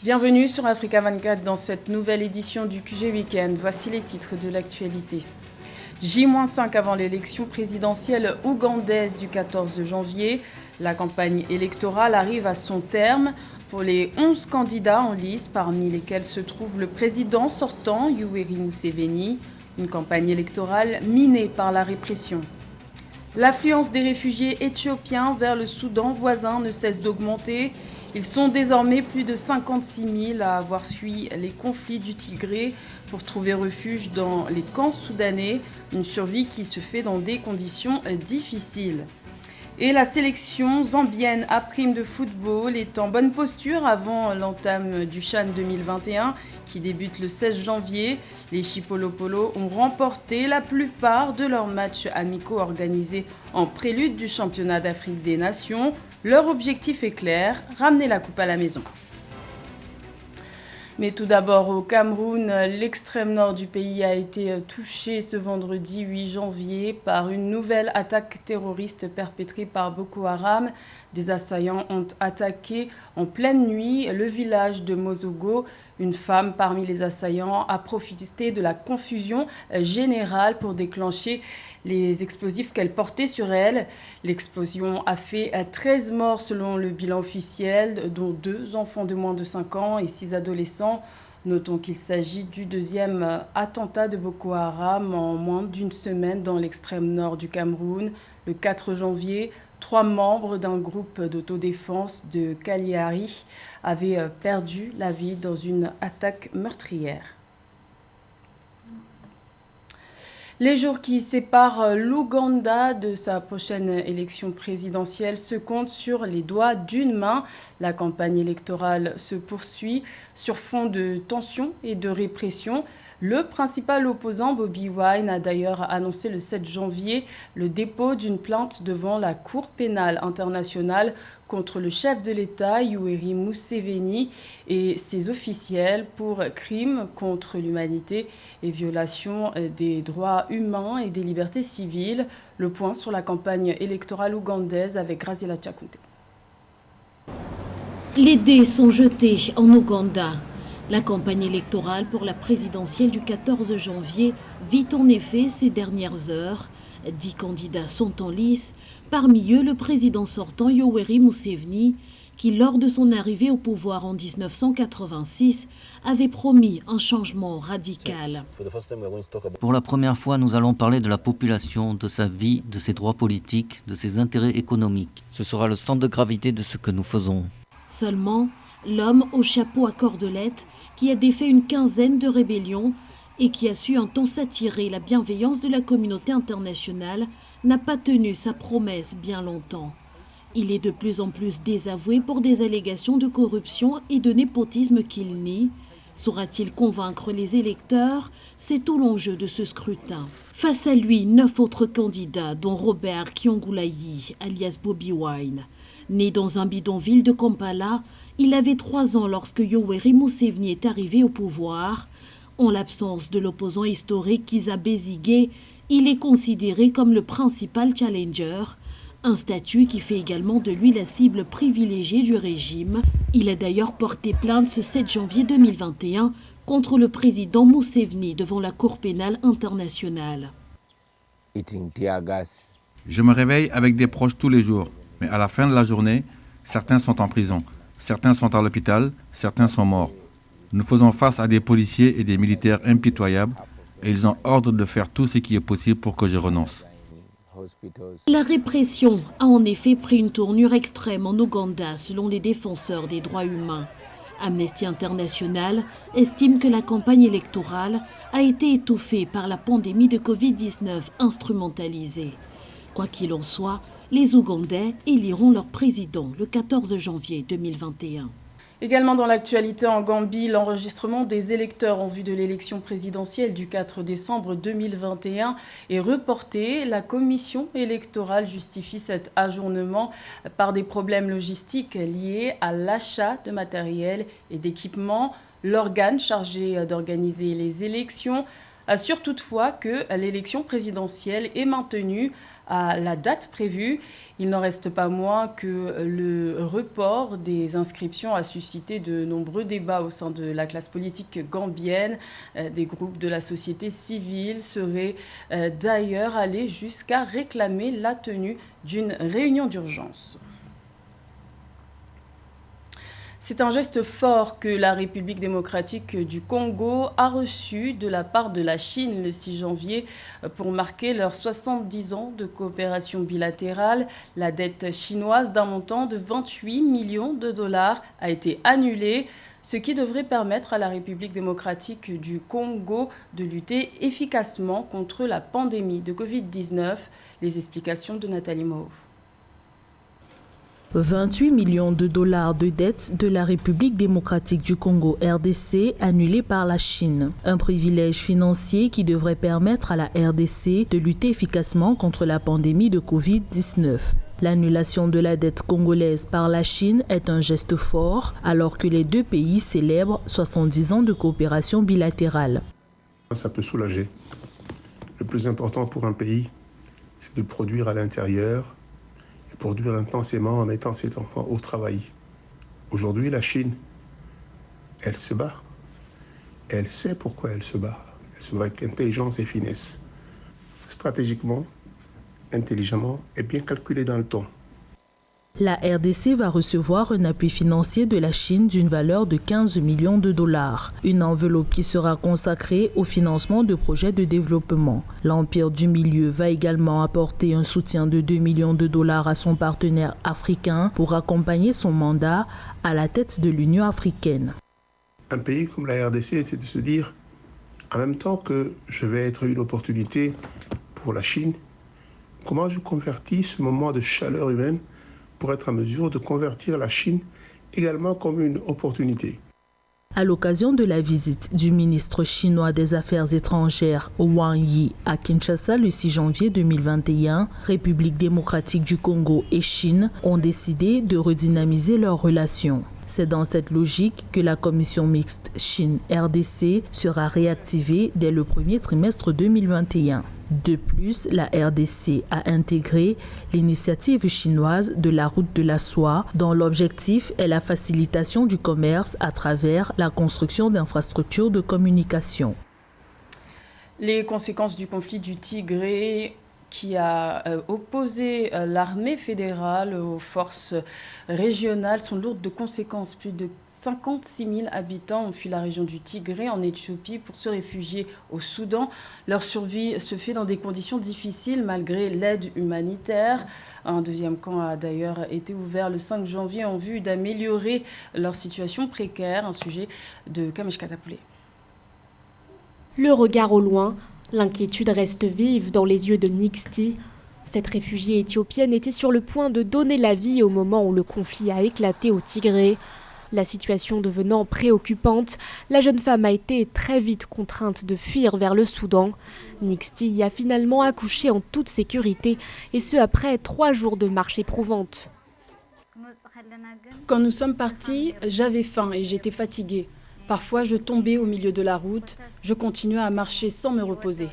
Bienvenue sur Africa 24 dans cette nouvelle édition du QG Weekend. Voici les titres de l'actualité. J-5 avant l'élection présidentielle ougandaise du 14 janvier. La campagne électorale arrive à son terme pour les 11 candidats en lice, parmi lesquels se trouve le président sortant, Yoweri Museveni. Une campagne électorale minée par la répression. L'affluence des réfugiés éthiopiens vers le Soudan voisin ne cesse d'augmenter. Ils sont désormais plus de 56 000 à avoir fui les conflits du Tigré pour trouver refuge dans les camps soudanais, une survie qui se fait dans des conditions difficiles. Et la sélection zambienne à prime de football est en bonne posture avant l'entame du CHAN 2021 qui débute le 16 janvier. Les Chipolopolo ont remporté la plupart de leurs matchs amicaux organisés en prélude du championnat d'Afrique des Nations. Leur objectif est clair, ramener la coupe à la maison. Mais tout d'abord au Cameroun, l'extrême nord du pays a été touché ce vendredi 8 janvier par une nouvelle attaque terroriste perpétrée par Boko Haram. Des assaillants ont attaqué en pleine nuit le village de Mozogo. Une femme parmi les assaillants a profité de la confusion générale pour déclencher les explosifs qu'elle portait sur elle. L'explosion a fait 13 morts selon le bilan officiel, dont 2 enfants de moins de 5 ans et 6 adolescents. Notons qu'il s'agit du deuxième attentat de Boko Haram en moins d'une semaine dans l'extrême nord du Cameroun. Le 4 janvier, 3 membres d'un groupe d'autodéfense de Kaliari avaient perdu la vie dans une attaque meurtrière. Les jours qui séparent l'Ouganda de sa prochaine élection présidentielle se comptent sur les doigts d'une main. La campagne électorale se poursuit sur fond de tensions et de répression. Le principal opposant, Bobi Wine, a d'ailleurs annoncé le 7 janvier le dépôt d'une plainte devant la Cour pénale internationale contre le chef de l'État, Yoweri Museveni, et ses officiels pour crimes contre l'humanité et violation des droits humains et des libertés civiles. Le point sur la campagne électorale ougandaise avec Graziella Tchakounté. Les dés sont jetés en Ouganda. La campagne électorale pour la présidentielle du 14 janvier vit en effet ces dernières heures. 10 candidats sont en lice, parmi eux le président sortant Yoweri Museveni, qui lors de son arrivée au pouvoir en 1986 avait promis un changement radical. Pour la première fois, nous allons parler de la population, de sa vie, de ses droits politiques, de ses intérêts économiques. Ce sera le centre de gravité de ce que nous faisons. Seulement, l'homme au chapeau à cordelette, qui a défait une quinzaine de rébellions et qui a su un temps s'attirer la bienveillance de la communauté internationale, n'a pas tenu sa promesse bien longtemps. Il est de plus en plus désavoué pour des allégations de corruption et de népotisme qu'il nie. Saura-t-il convaincre les électeurs? C'est tout l'enjeu de ce scrutin. Face à lui, 9 autres candidats, dont Robert Kyangoulayi, alias Bobi Wine. Né dans un bidonville de Kampala, il avait 3 ans lorsque Yoweri Museveni est arrivé au pouvoir. En l'absence de l'opposant historique Kizza Besigye, il est considéré comme le principal challenger, un statut qui fait également de lui la cible privilégiée du régime. Il a d'ailleurs porté plainte ce 7 janvier 2021 contre le président Museveni devant la Cour pénale internationale. Je me réveille avec des proches tous les jours, mais à la fin de la journée, certains sont en prison, certains sont à l'hôpital, certains sont morts. Nous faisons face à des policiers et des militaires impitoyables et ils ont ordre de faire tout ce qui est possible pour que je renonce. La répression a en effet pris une tournure extrême en Ouganda selon les défenseurs des droits humains. Amnesty International estime que la campagne électorale a été étouffée par la pandémie de Covid-19 instrumentalisée. Quoi qu'il en soit, les Ougandais éliront leur président le 14 janvier 2021. Également dans l'actualité en Gambie, l'enregistrement des électeurs en vue de l'élection présidentielle du 4 décembre 2021 est reporté. La commission électorale justifie cet ajournement par des problèmes logistiques liés à l'achat de matériel et d'équipements. L'organe chargé d'organiser les élections assure toutefois que l'élection présidentielle est maintenue à la date prévue. Il n'en reste pas moins que le report des inscriptions a suscité de nombreux débats au sein de la classe politique gambienne. Des groupes de la société civile seraient d'ailleurs allés jusqu'à réclamer la tenue d'une réunion d'urgence. C'est un geste fort que la République démocratique du Congo a reçu de la part de la Chine le 6 janvier pour marquer leurs 70 ans de coopération bilatérale. La dette chinoise d'un montant de 28 millions de dollars a été annulée, ce qui devrait permettre à la République démocratique du Congo de lutter efficacement contre la pandémie de Covid-19. Les explications de Nathalie Moho. 28 millions de dollars de dettes de la République démocratique du Congo RDC annulées par la Chine. Un privilège financier qui devrait permettre à la RDC de lutter efficacement contre la pandémie de Covid-19. L'annulation de la dette congolaise par la Chine est un geste fort alors que les deux pays célèbrent 70 ans de coopération bilatérale. Ça peut soulager. Le plus important pour un pays, c'est de produire à l'intérieur, produire intensément en mettant ses enfants au travail. Aujourd'hui, la Chine, elle se bat. Elle sait pourquoi elle se bat. Elle se bat avec intelligence et finesse. Stratégiquement, intelligemment et bien calculé dans le temps. La RDC va recevoir un appui financier de la Chine d'une valeur de 15 millions de dollars. Une enveloppe qui sera consacrée au financement de projets de développement. L'Empire du Milieu va également apporter un soutien de 2 millions de dollars à son partenaire africain pour accompagner son mandat à la tête de l'Union africaine. Un pays comme la RDC, c'est de se dire, en même temps que je vais être une opportunité pour la Chine, comment je convertis ce moment de chaleur humaine pour être en mesure de convertir la Chine également comme une opportunité. À l'occasion de la visite du ministre chinois des Affaires étrangères Wang Yi à Kinshasa le 6 janvier 2021, République démocratique du Congo et Chine ont décidé de redynamiser leurs relations. C'est dans cette logique que la commission mixte Chine-RDC sera réactivée dès le premier trimestre 2021. De plus, la RDC a intégré l'initiative chinoise de la route de la soie, dont l'objectif est la facilitation du commerce à travers la construction d'infrastructures de communication. Les conséquences du conflit du Tigré qui a opposé l'armée fédérale aux forces régionales sont lourdes de conséquences. Plus de 56 000 habitants ont fui la région du Tigré en Éthiopie pour se réfugier au Soudan. Leur survie se fait dans des conditions difficiles malgré l'aide humanitaire. Un deuxième camp a d'ailleurs été ouvert le 5 janvier en vue d'améliorer leur situation précaire. Un sujet de Kamesh Katapoulé. Le regard au loin, l'inquiétude reste vive dans les yeux de Nixti. Cette réfugiée éthiopienne était sur le point de donner la vie au moment où le conflit a éclaté au Tigré. La situation devenant préoccupante, la jeune femme a été très vite contrainte de fuir vers le Soudan. Nixti y a finalement accouché en toute sécurité, et ce après 3 jours de marche éprouvante. Quand nous sommes partis, j'avais faim et j'étais fatiguée. Parfois, je tombais au milieu de la route. Je continuais à marcher sans me reposer.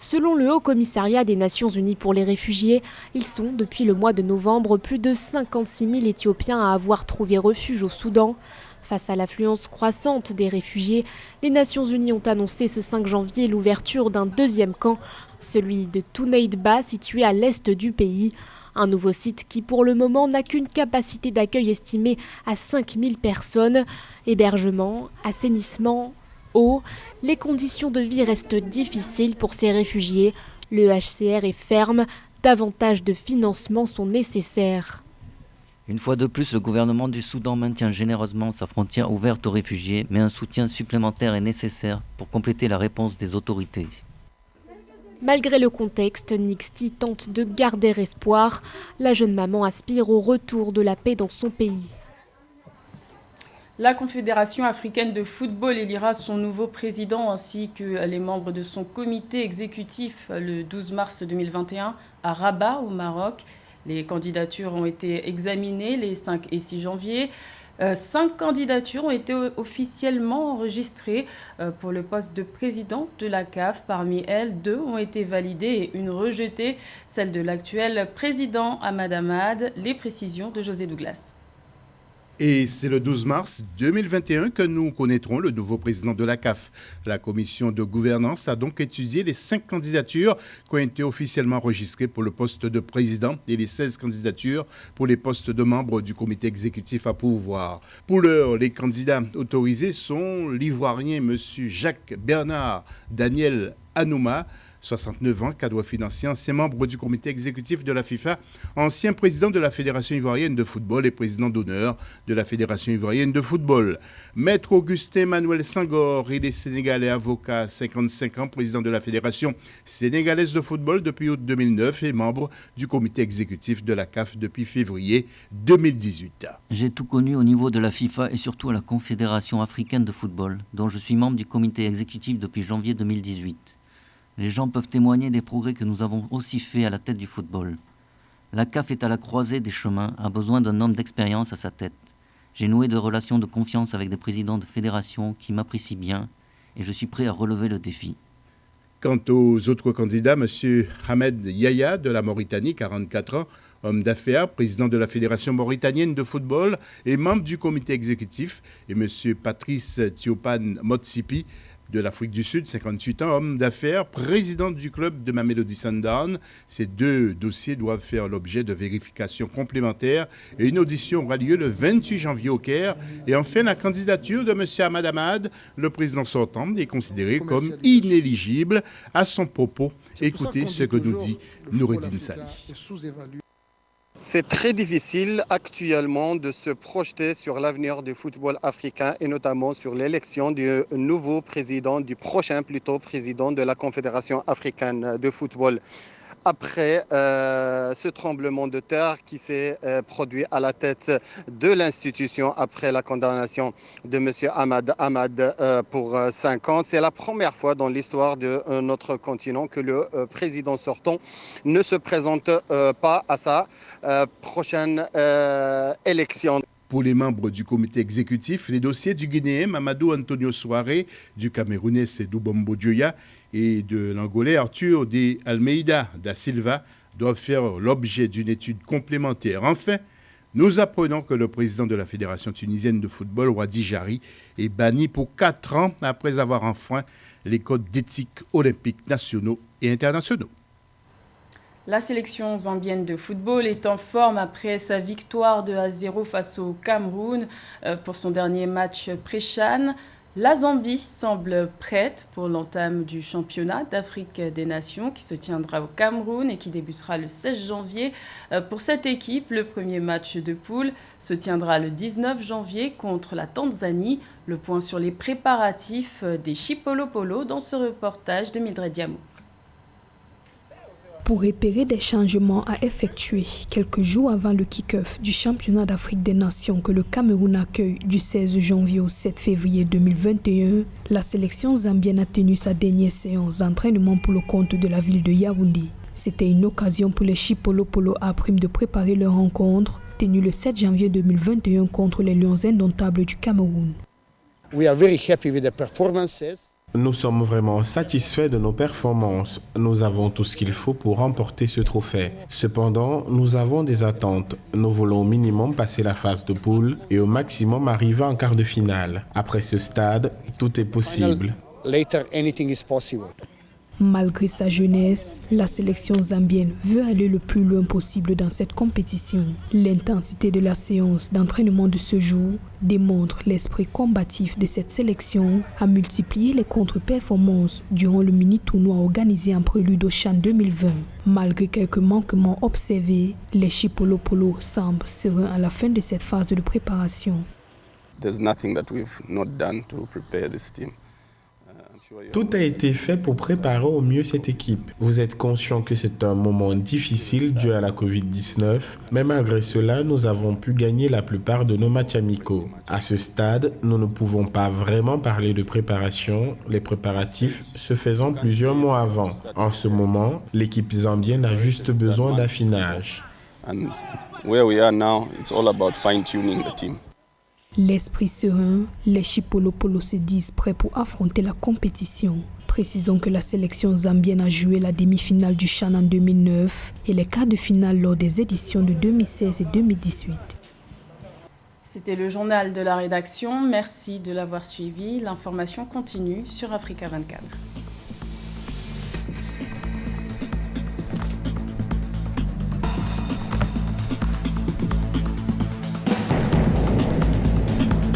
Selon le Haut-Commissariat des Nations Unies pour les réfugiés, ils sont, depuis le mois de novembre, plus de 56 000 Éthiopiens à avoir trouvé refuge au Soudan. Face à l'affluence croissante des réfugiés, les Nations Unies ont annoncé ce 5 janvier l'ouverture d'un deuxième camp, celui de Tuneidba, situé à l'est du pays. Un nouveau site qui, pour le moment, n'a qu'une capacité d'accueil estimée à 5 000 personnes. Hébergement, assainissement, eau, les conditions de vie restent difficiles pour ces réfugiés. Le HCR est ferme, davantage de financements sont nécessaires. Une fois de plus, le gouvernement du Soudan maintient généreusement sa frontière ouverte aux réfugiés, mais un soutien supplémentaire est nécessaire pour compléter la réponse des autorités. Malgré le contexte, Nixti tente de garder espoir. La jeune maman aspire au retour de la paix dans son pays. La Confédération africaine de football élira son nouveau président ainsi que les membres de son comité exécutif le 12 mars 2021 à Rabat, au Maroc. Les candidatures ont été examinées les 5 et 6 janvier. 5 candidatures ont été officiellement enregistrées pour le poste de président de la CAF. Parmi elles, 2 ont été validées et une rejetée, celle de l'actuel président Ahmad Ahmad. Les précisions de José Douglas. Et c'est le 12 mars 2021 que nous connaîtrons le nouveau président de la CAF. La commission de gouvernance a donc étudié les 5 candidatures qui ont été officiellement enregistrées pour le poste de président et les 16 candidatures pour les postes de membres du comité exécutif à pourvoir. Pour l'heure, les candidats autorisés sont l'Ivoirien M. Jacques Bernard Daniel Anouma, 69 ans, cadre financier, ancien membre du comité exécutif de la FIFA, ancien président de la Fédération ivoirienne de football et président d'honneur de la Fédération ivoirienne de football. Maître Augustin Manuel Sangor, il est sénégalais avocat, 55 ans, président de la Fédération sénégalaise de football depuis août 2009 et membre du comité exécutif de la CAF depuis février 2018. J'ai tout connu au niveau de la FIFA et surtout à la Confédération africaine de football, dont je suis membre du comité exécutif depuis janvier 2018. Les gens peuvent témoigner des progrès que nous avons aussi faits à la tête du football. La CAF est à la croisée des chemins, a besoin d'un homme d'expérience à sa tête. J'ai noué de relations de confiance avec des présidents de fédérations qui m'apprécient bien et je suis prêt à relever le défi. Quant aux autres candidats, M. Ahmed Yaya de la Mauritanie, 44 ans, homme d'affaires, président de la Fédération mauritanienne de football et membre du comité exécutif, et M. Patrice Thiopan Motsipi, de l'Afrique du Sud, 58 ans, homme d'affaires, président du club de Mamelodi Sundowns. Ces 2 dossiers doivent faire l'objet de vérifications complémentaires et une audition aura lieu le 28 janvier au Caire. Et enfin, la candidature de M. Ahmad Ahmad, le président sortant, est considérée comme inéligible à son propos. Écoutez ce que nous dit Noureddine Sali. C'est très difficile actuellement de se projeter sur l'avenir du football africain et notamment sur l'élection du nouveau président, du prochain plutôt président de la Confédération africaine de football. Après ce tremblement de terre qui s'est produit à la tête de l'institution après la condamnation de M. Ahmad Ahmad pour 5 ans. C'est la première fois dans l'histoire de notre continent que le président sortant ne se présente pas à sa prochaine élection. Pour les membres du comité exécutif, les dossiers du Guinéen Mamadou Antonio Souaré, du Camerounais Sédou Bombo Dioya et de l'Angolais Arthur de Almeida da Silva doivent faire l'objet d'une étude complémentaire. Enfin, nous apprenons que le président de la Fédération tunisienne de football, Wadi Jari, est banni pour 4 ans après avoir enfreint les codes d'éthique olympiques nationaux et internationaux. La sélection zambienne de football est en forme après sa victoire 2-0 face au Cameroun pour son dernier match pré-CHAN. La Zambie semble prête pour l'entame du championnat d'Afrique des Nations qui se tiendra au Cameroun et qui débutera le 16 janvier. Pour cette équipe, le premier match de poule se tiendra le 19 janvier contre la Tanzanie. Le point sur les préparatifs des Chipolopolo dans ce reportage de Mildred Diamo. Pour repérer des changements à effectuer quelques jours avant le kick-off du championnat d'Afrique des Nations que le Cameroun accueille du 16 janvier au 7 février 2021, la sélection zambienne a tenu sa dernière séance d'entraînement pour le compte de la ville de Yaoundé. C'était une occasion pour les Chipolopolo à Prime de préparer leur rencontre, tenue le 7 janvier 2021 contre les Lions indomptables du Cameroun. We are very happy with the performances. Nous sommes vraiment satisfaits de nos performances. Nous avons tout ce qu'il faut pour remporter ce trophée. Cependant, nous avons des attentes. Nous voulons au minimum passer la phase de poule et au maximum arriver en quart de finale. Après ce stade, tout est possible. Later, anything is possible. Malgré sa jeunesse, la sélection zambienne veut aller le plus loin possible dans cette compétition. L'intensité de la séance d'entraînement de ce jour démontre l'esprit combatif de cette sélection à multiplier les contre-performances durant le mini-tournoi organisé en prélude au CHAN 2020. Malgré quelques manquements observés, les Chipolopolo semblent sereins à la fin de cette phase de préparation. There's nothing that we've not done to prepare this team. Tout a été fait pour préparer au mieux cette équipe. Vous êtes conscient que c'est un moment difficile dû à la Covid-19, mais malgré cela, nous avons pu gagner la plupart de nos matchs amicaux. À ce stade, nous ne pouvons pas vraiment parler de préparation, les préparatifs se faisant plusieurs mois avant. En ce moment, l'équipe zambienne a juste besoin d'affinage. And where we are now, it's all about fine-tuning the team. L'esprit serein, les Chipolopolo se disent prêts pour affronter la compétition. Précisons que la sélection zambienne a joué la demi-finale du CHAN en 2009 et les quarts de finale lors des éditions de 2016 et 2018. C'était le journal de la rédaction. Merci de l'avoir suivi. L'information continue sur Africa 24.